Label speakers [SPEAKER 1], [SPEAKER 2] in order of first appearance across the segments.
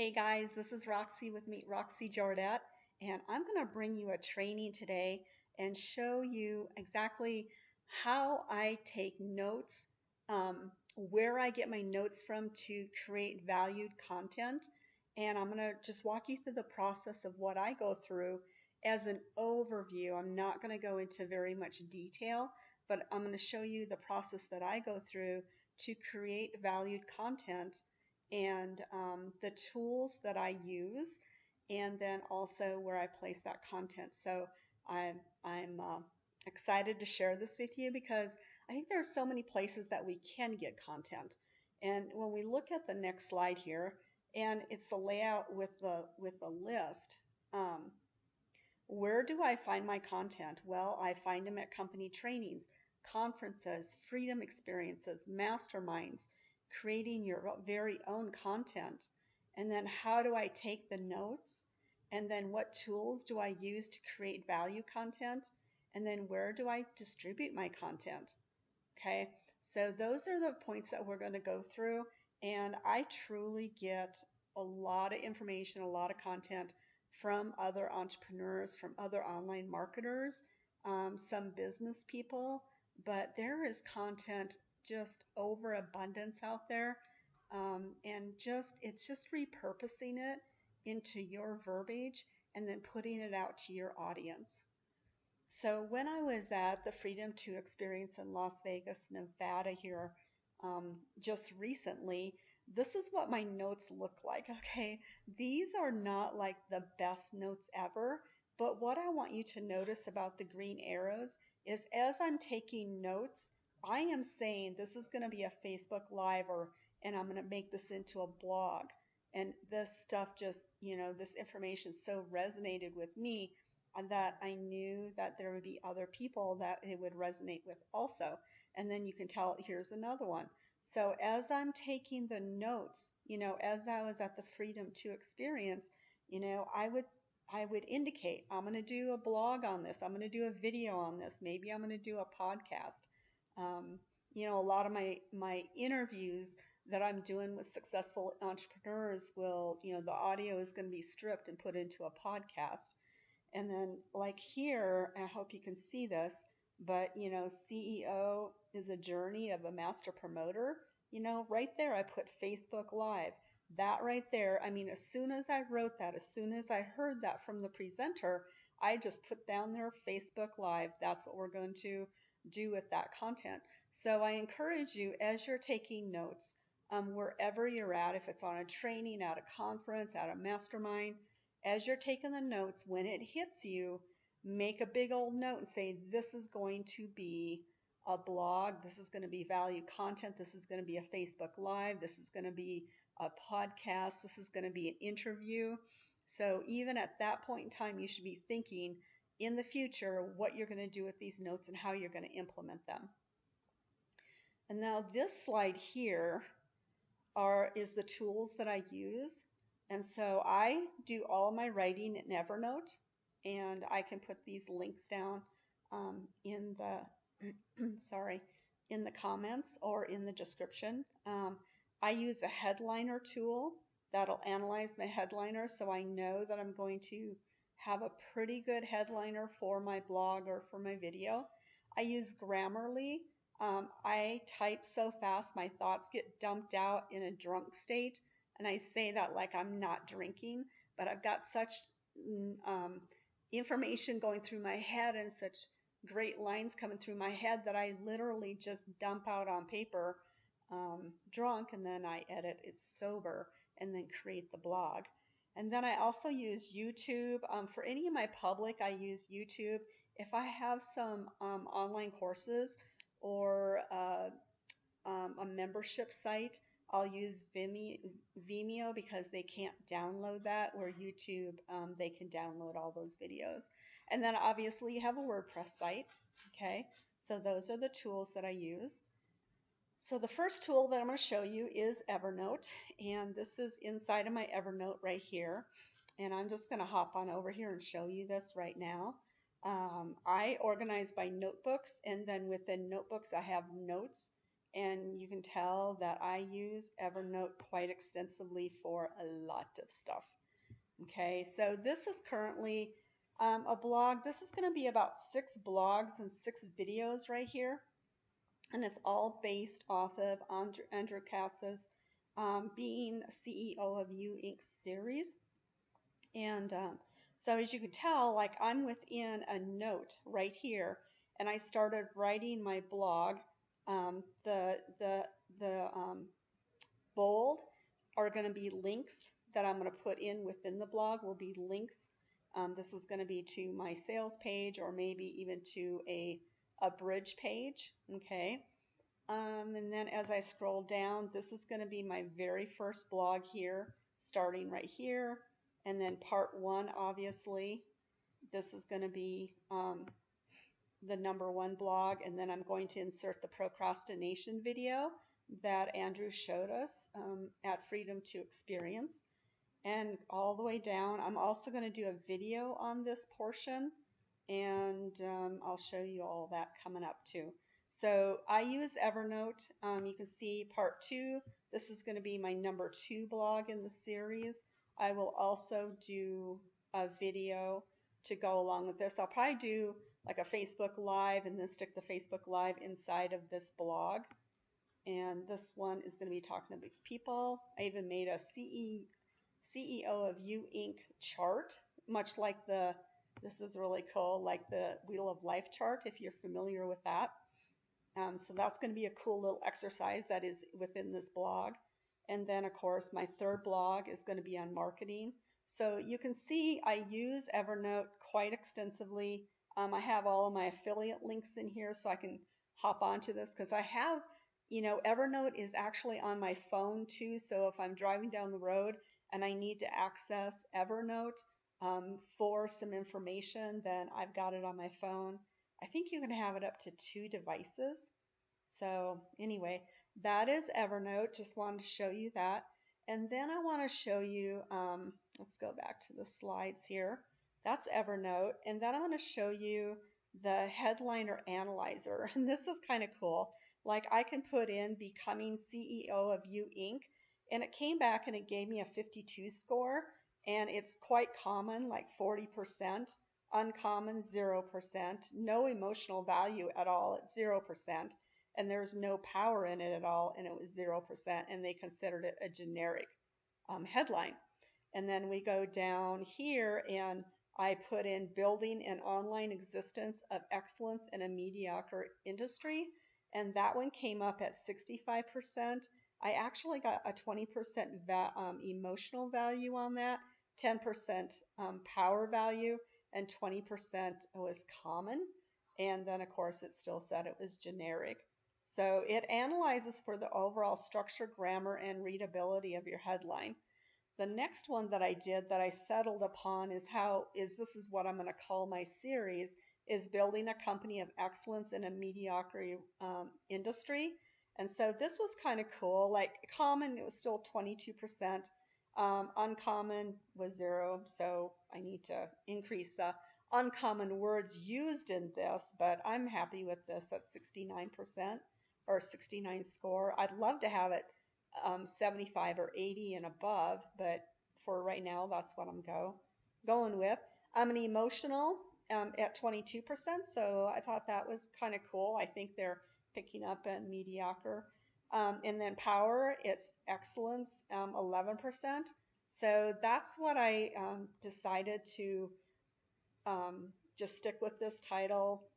[SPEAKER 1] Hey guys, this is Roxy with Meet Roxy Jordat, and I'm going to bring you a training today and show you exactly how I take notes, where I get my notes from to create valued content. And I'm going to just walk you through the process of what I go through as an overview. I'm not going to go into very much detail, but I'm going to show you the process that I go through to create valued content and the tools that I use, and then also where I place that content. So I'm excited to share this with you because I think there are so many places that we can get content. And when we look at the next slide here, and it's the layout with the list. Where do I find my content? Well, I find them at company trainings, conferences, freedom experiences, masterminds, creating your very own content. And then how do I take the notes? And then what tools do I use to create value content? And then where do I distribute my content? Okay, so those are the points that we're going to go through. And I truly get a lot of information, a lot of content from other entrepreneurs, from other online marketers, some business people, but there is content just overabundance out there. And it's just repurposing it into your verbiage and then putting it out to your audience. So when I was at the Freedom to Experience in Las Vegas, Nevada here just recently, this is what my notes look like, okay? These are not like the best notes ever, but what I want you to notice about the green arrows is as I'm taking notes, I am saying this is going to be a Facebook Live and I'm going to make this into a blog. And this stuff just, this information so resonated with me that I knew that there would be other people that it would resonate with also. And then you can tell, here's another one. So as I'm taking the notes, as I was at the Freedom to Experience, I would indicate I'm going to do a blog on this. I'm going to do a video on this. Maybe I'm going to do a podcast. A lot of my interviews that I'm doing with successful entrepreneurs will, the audio is going to be stripped and put into a podcast. And then like here, I hope you can see this, but CEO is a journey of a master promoter. Right there I put Facebook Live. That right there, I mean, as soon as I wrote that, as soon as I heard that from the presenter, I just put down there Facebook Live. That's what we're going to do with that content. So I encourage you as you're taking notes, wherever you're at, if it's on a training, at a conference, at a mastermind, as you're taking the notes, when it hits you, make a big old note and say, this is going to be a blog, this is going to be value content, this is going to be a Facebook Live, this is going to be a podcast, this is going to be an interview. So even at that point in time, you should be thinking in the future what you're going to do with these notes and how you're going to implement them. And now this slide here is the tools that I use. And so I do all of my writing in Evernote, and I can put these links down in the in the comments or in the description. I use a headliner tool that'll analyze my headliner, so I know that I'm going to have a pretty good headliner for my blog or for my video. I use Grammarly. I type so fast my thoughts get dumped out in a drunk state. And I say that like I'm not drinking, but I've got such information going through my head and such great lines coming through my head that I literally just dump out on paper drunk, and then I edit it sober and then create the blog. And then I also use YouTube. For any of my public, I use YouTube. If I have some online courses or a membership site, I'll use Vimeo because they can't download that, where YouTube, they can download all those videos. And then obviously you have a WordPress site, okay? So those are the tools that I use. So the first tool that I'm going to show you is Evernote, and this is inside of my Evernote right here. And I'm just going to hop on over here and show you this right now. I organize by notebooks, and then within notebooks I have notes, And you can tell that I use Evernote quite extensively for a lot of stuff. Okay, so this is currently a blog. This is going to be about 6 blogs and 6 videos right here. And it's all based off of Andrew Cass's Being CEO of You Inc. series. And so as you can tell, like I'm within a note right here, and I started writing my blog. The bold are going to be links that I'm going to put in within the blog will be links. This is going to be to my sales page or maybe even to a bridge page. Okay. And then as I scroll down, this is going to be my very first blog here, starting right here. And then part 1, obviously, this is going to be the #1 blog. And then I'm going to insert the procrastination video that Andrew showed us at Freedom to Experience. And all the way down, I'm also going to do a video on this portion. And I'll show you all that coming up too. So I use Evernote. You can see part 2. This is going to be my #2 blog in the series. I will also do a video to go along with this. I'll probably do like a Facebook Live and then stick the Facebook Live inside of this blog. And this one is going to be talking about people. I even made a CEO of You Inc. chart, much like this is really cool, like the Wheel of Life chart, if you're familiar with that. So that's going to be a cool little exercise that is within this blog. And then, of course, my 3rd blog is going to be on marketing. So you can see I use Evernote quite extensively. I have all of my affiliate links in here so I can hop onto this because I have, Evernote is actually on my phone too. So if I'm driving down the road and I need to access Evernote for some information, then I've got it on my phone. I think you can have it up to 2 devices. So anyway, that is Evernote. Just wanted to show you that. And then I want to show you, let's go back to the slides here. That's Evernote. And then I want to show you the Headliner Analyzer. And this is kind of cool. Like I can put in becoming CEO of You Inc. And it came back and it gave me a 52 score. And it's quite common, like 40%. Uncommon, 0%. No emotional value at all at 0%. And there's no power in it at all, and it was 0%, and they considered it a generic headline. And then we go down here, and I put in building an online existence of excellence in a mediocre industry, and that one came up at 65%. I actually got a 20% emotional value on that, 10% power value, and 20% was common. And then, of course, it still said it was generic. So it analyzes for the overall structure, grammar, and readability of your headline. The next one that I did that I settled upon is this is what I'm going to call my series, is building a company of excellence in a mediocre industry. And so this was kind of cool. Like common, it was still 22%. Uncommon was 0, so I need to increase the uncommon words used in this, but I'm happy with this at 69% or 69 score. I'd love to have it 75 or 80 and above, but for right now, that's what I'm going with. I'm an emotional at 22%, so I thought that was kind of cool. I think they're picking up a mediocre. And then power, it's excellence, 11%. So that's what I decided to just stick with this title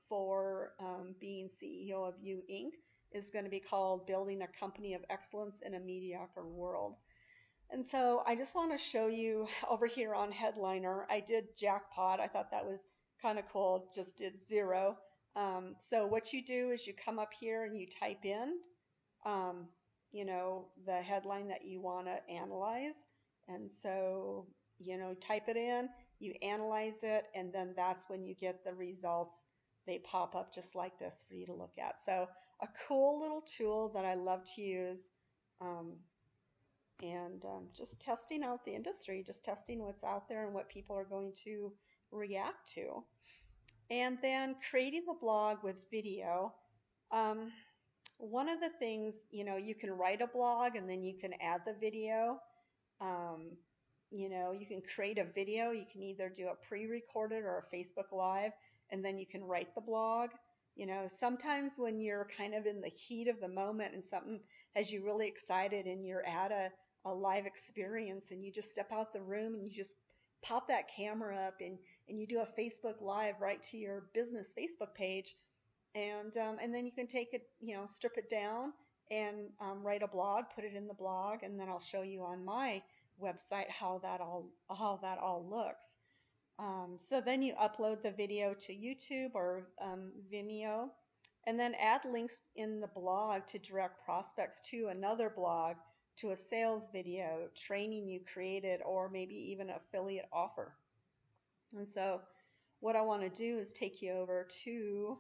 [SPEAKER 1] for being CEO of You Inc. is going to be called Building a Company of Excellence in a Mediocre World. And so I just want to show you over here on Headliner, I did jackpot. I thought that was kind of cool, just did 0. So what you do is you come up here and you type in, the headline that you want to analyze. And so, type it in, you analyze it, and then that's when you get the results. They pop up just like this for you to look at. So a cool little tool that I love to use. And just testing out the industry, just testing what's out there and what people are going to react to. And then creating the blog with video. one of the things, you can write a blog and then you can add the video. Um, you can create a video. You can either do a pre-recorded or a Facebook Live, and then you can write the blog. Sometimes when you're kind of in the heat of the moment and something has you really excited and you're at a live experience and you just step out the room and you just pop that camera up and you do a Facebook Live right to your business Facebook page, and then you can take it, strip it down and write a blog, put it in the blog, and then I'll show you on my website how that all looks. So then you upload the video to YouTube or Vimeo, and then add links in the blog to direct prospects to another blog, to a sales video, training you created, or maybe even an affiliate offer. And so what I want to do is take you over to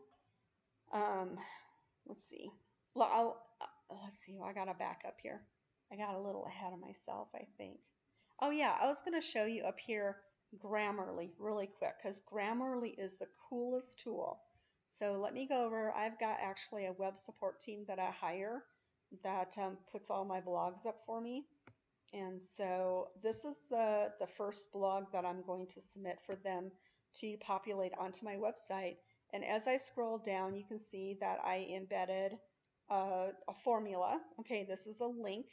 [SPEAKER 1] um, let's see. Let's see. I got to back up here. I got a little ahead of myself, I think. Oh yeah, I was going to show you up here Grammarly really quick, because Grammarly is the coolest tool. So let me go over. I've got actually a web support team that I hire that puts all my blogs up for me. And so this is the first blog that I'm going to submit for them to populate onto my website. And as I scroll down, you can see that I embedded a formula. Okay, this is a link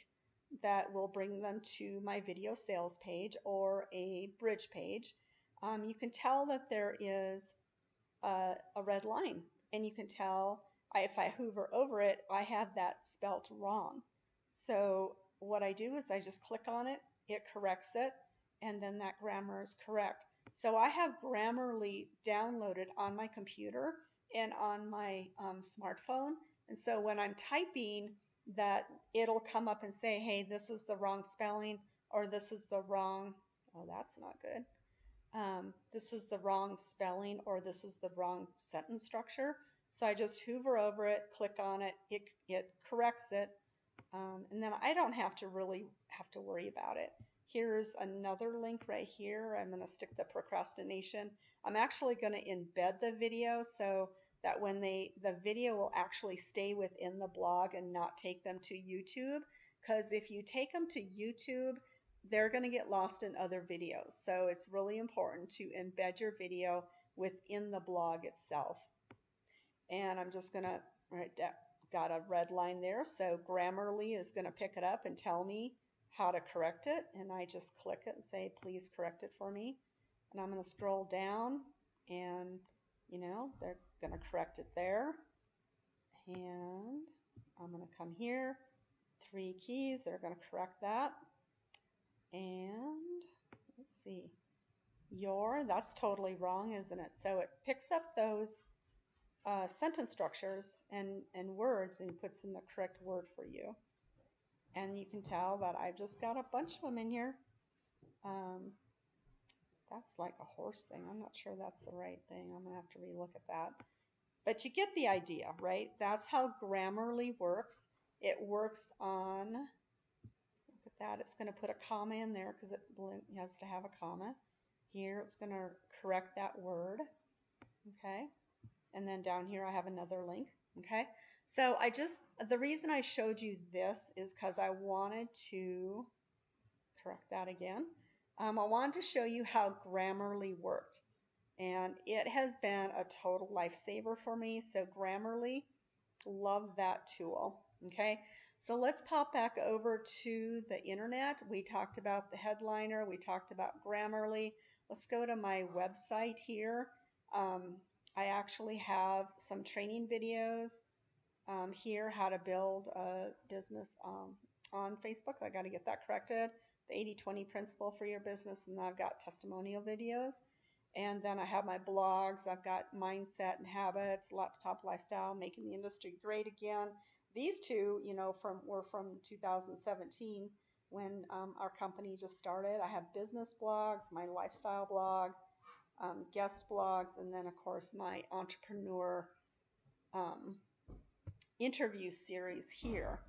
[SPEAKER 1] that will bring them to my video sales page or a bridge page. You can tell that there is a red line, and you can tell if I hover over it, I have that spelt wrong. So what I do is I just click on it, it corrects it, and then that grammar is correct. So I have Grammarly downloaded on my computer and on my smartphone, and so when I'm typing, that it'll come up and say, hey, this is the wrong spelling, or this is the wrong, oh, that's not good. This is the wrong spelling, or this is the wrong sentence structure. So I just hover over it, click on it, it corrects it, and then I don't have to really have to worry about it. Here's another link right here. I'm going to stick the procrastination. I'm actually going to embed the video so that when the video will actually stay within the blog and not take them to YouTube. Because if you take them to YouTube, they're going to get lost in other videos. So it's really important to embed your video within the blog itself. And I'm just going to write down, got a red line there. So Grammarly is going to pick it up and tell me how to correct it. And I just click it and say, please correct it for me. And I'm going to scroll down and, they're going to correct it there. And I'm going to come here, 3 keys, they're going to correct that. And let's see, that's totally wrong, isn't it? So it picks up those sentence structures and words and puts in the correct word for you. And you can tell that I've just got a bunch of them in here. That's like a horse thing. I'm not sure that's the right thing. I'm going to have to relook at that. But you get the idea, right? That's how Grammarly works. It works on, look at that, it's going to put a comma in there because it has to have a comma. Here it's going to correct that word. Okay. And then down here I have another link. Okay. So the reason I showed you this is because I wanted to correct that again. I wanted to show you how Grammarly worked. And it has been a total lifesaver for me. So Grammarly, love that tool. Okay. So let's pop back over to the internet. We talked about the headliner. We talked about Grammarly. Let's go to my website here. I actually have some training videos here, how to build a business on Facebook. I got to get that corrected. The 80-20 principle for your business, and I've got testimonial videos. And then I have my blogs. I've got mindset and habits, laptop lifestyle, making the industry great again. These two, were from 2017 when our company just started. I have business blogs, my lifestyle blog, guest blogs, and then of course my entrepreneur interview series here.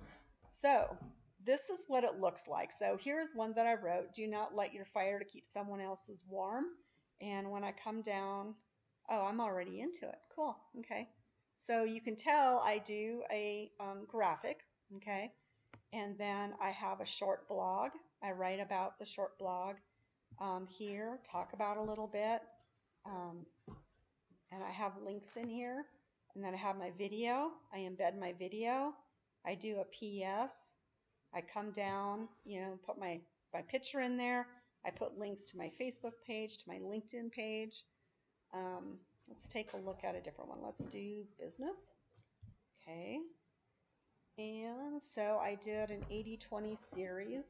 [SPEAKER 1] So this is what it looks like. So here's one that I wrote: do not light your fire to keep someone else's warm. And when I come down, oh, I'm already into it. Cool. Okay. So you can tell I do a graphic, okay, and then I have a short blog. I write about the short blog here, talk about a little bit, um, and I have links in here. And then I have my video. I embed my video. I do a PS. I come down, put my picture in there. I put links to my Facebook page, to my LinkedIn page. Let's take a look at a different one. Let's do business. Okay. And so I did an 80-20 series.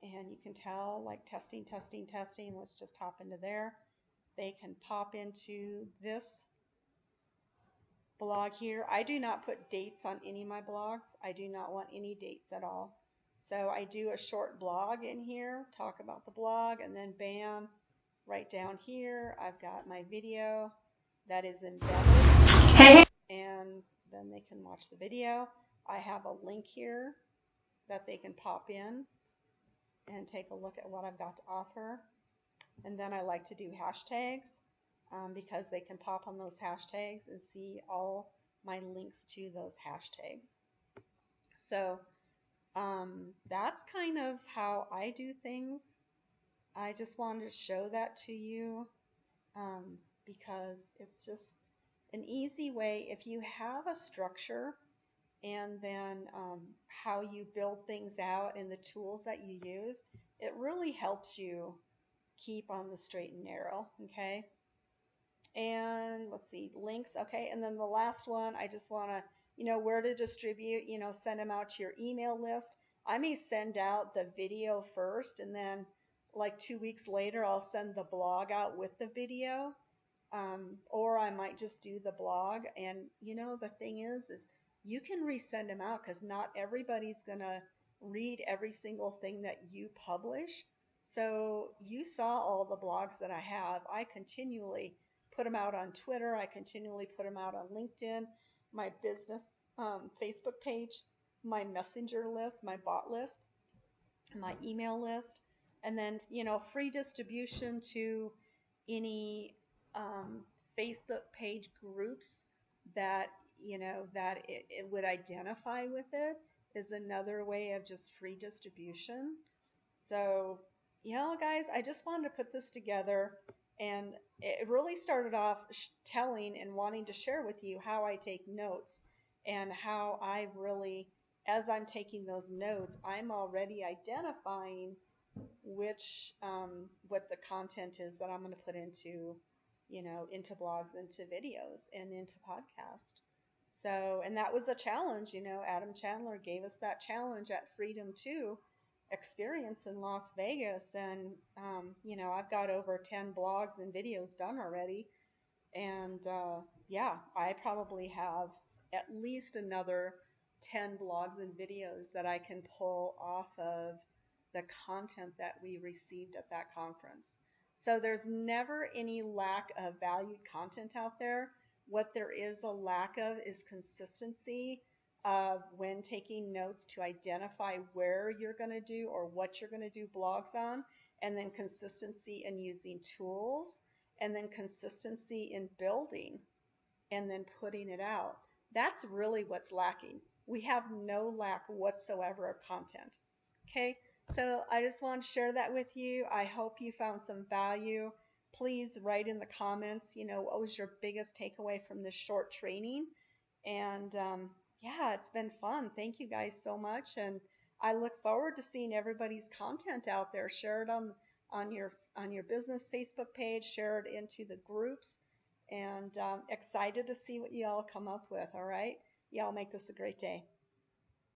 [SPEAKER 1] And you can tell, like, testing, testing, testing. Let's just hop into there. They can pop into this blog here. I do not put dates on any of my blogs. I do not want any dates at all. So I do a short blog in here, talk about the blog, and then bam, right down here, I've got my video that is embedded, and then they can watch the video. I have a link here that they can pop in and take a look at what I've got to offer. And then I like to do hashtags because they can pop on those hashtags and see all my links to those hashtags. So that's kind of how I do things. I just wanted to show that to you because it's just an easy way. If you have a structure and then how you build things out and the tools that you use, it really helps you keep on the straight and narrow, okay? And let's see, links, okay? And then the last one, I just want to, where to distribute, send them out to your email list. I may send out the video first, and then like 2 weeks later, I'll send the blog out with the video. Or I might just do the blog. And, the thing is you can resend them out because not everybody's going to read every single thing that you publish. So you saw all the blogs that I have. I continually put them out on Twitter. I continually put them out on LinkedIn, my business Facebook page, my messenger list, my bot list, my email list, and then, free distribution to any Facebook page groups that, that it would identify with it is another way of just free distribution. So, guys, I just wanted to put this together, and it really started off telling and wanting to share with you how I take notes and how I really, as I'm taking those notes, I'm already identifying which, what the content is that I'm going to put into, into blogs, into videos, and into podcasts. So, and that was a challenge, Adam Chandler gave us that challenge at Freedom 2 experience in Las Vegas, and I've got over 10 blogs and videos done already, and yeah, I probably have at least another 10 blogs and videos that I can pull off of the content that we received at that conference. So there's never any lack of valued content out there. What there is a lack of is consistency of when taking notes to identify where you're going to do or what you're going to do blogs on, and then consistency in using tools, and then consistency in building and then putting it out. That's really what's lacking. We have no lack whatsoever of content. Okay, so I just want to share that with you. I hope you found some value. Please write in the comments, what was your biggest takeaway from this short training? And yeah, it's been fun. Thank you guys so much, and I look forward to seeing everybody's content out there. Share it on your business Facebook page. Share it into the groups, and excited to see what you all come up with. All right, y'all make this a great day.